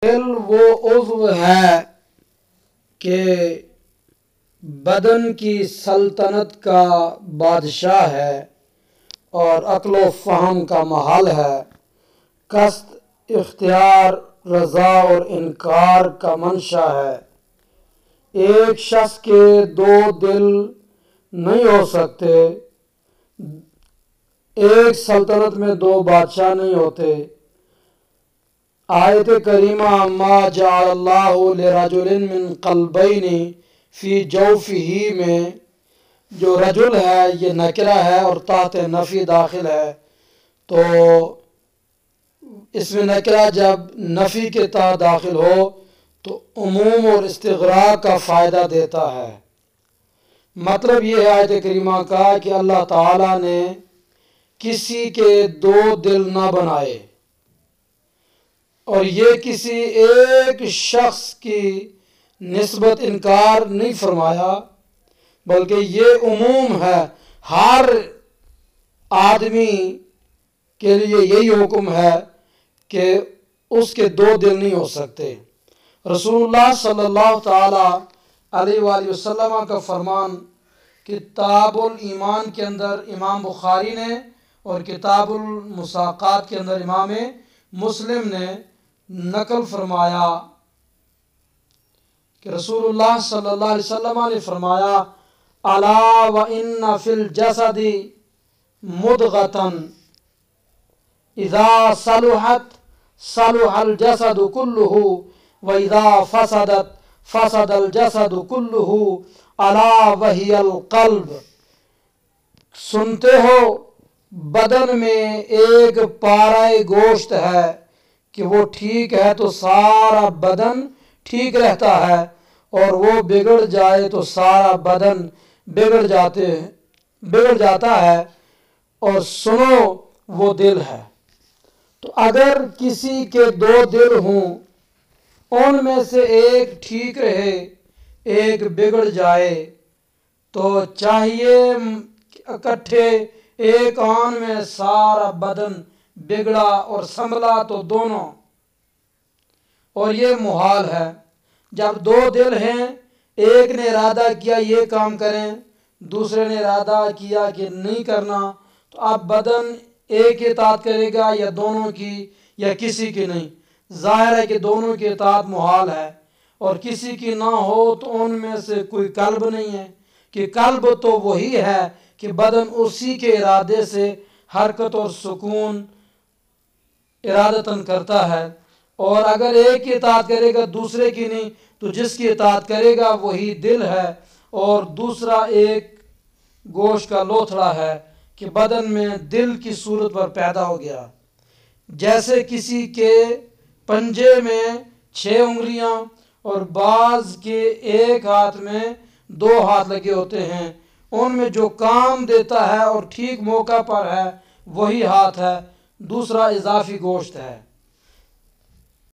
दिल वो उज़्व है कि बदन की सल्तनत का बादशाह है और अक्ल फ़हम का महल है। कस्त, इख्तियार, रज़ा और इनकार का मंशा है। एक शख्स के दो दिल नहीं हो सकते, एक सल्तनत में दो बादशाह नहीं होते। आयत करीमा मा जअलल्लाहु लिरजुलिन मिन क़ल्बैनि फ़ी जौफ़िही में जो रजुल है ये नकरा है और ताहत नफ़ी दाखिल है, तो इसमें नकरा जब नफ़ी के तहत दाखिल हो तो उमूम और इस्तिग़राक़ का फ़ायदा देता है। मतलब ये है आयत करीमा का कि अल्लाह ताला ने किसी के दो दिल ना बनाए और ये किसी एक शख्स की निस्बत इनकार नहीं फरमाया, बल्कि ये उमूम है, हर आदमी के लिए यही हुक्म है कि उसके दो दिल नहीं हो सकते। रसूलुल्लाह सल्लल्लाहु ताला अलैहि वसल्लम का फरमान किताबुल ईमान के अंदर इमाम बुखारी ने और किताबुल मुसाक़ात के अंदर इमाम मुस्लिम ने नकल फरमाया कि रसूलुल्लाह सल्लल्लाहु अलैहि वसल्लम ने फरमाया, अला व इन्ना फिल जसदी मुदगतन इज़ा सलुहत सलुहल जसदु कुल्लुहु व इज़ा फसदत फसदल जसदु कुल्लुहु अला वहियल क़ल्ब। सुनते हो, बदन में एक पाराए गोश्त है कि वो ठीक है तो सारा बदन ठीक रहता है, और वो बिगड़ जाए तो सारा बदन बिगड़ जाता है। और सुनो, वो दिल है। तो अगर किसी के दो दिल हों, उनमें से एक ठीक रहे एक बिगड़ जाए, तो चाहिए इकट्ठे एक आन में सारा बदन बिगड़ा और संभला तो दोनों, और ये मुहाल है। जब दो दिल हैं, एक ने इरादा किया ये काम करें, दूसरे ने इरादा किया कि नहीं करना, तो अब बदन एक की इताअत करेगा या दोनों की या किसी की नहीं। जाहिर है कि दोनों की इताअत मुहाल है, और किसी की ना हो तो उनमें से कोई कल्ब नहीं है, कि कल्ब तो वही है कि बदन उसी के इरादे से हरकत और सुकून इरादतन करता है। और अगर एक की इताअत करेगा दूसरे की नहीं, तो जिसकी इताअत करेगा वही दिल है, और दूसरा एक गोश्त का लोथड़ा है कि बदन में दिल की सूरत पर पैदा हो गया। जैसे किसी के पंजे में 6 उंगलियां और बाज के एक हाथ में 2 हाथ लगे होते हैं, उनमें जो काम देता है और ठीक मौका पर है वही हाथ है, दूसरा इजाफी गोश्त है।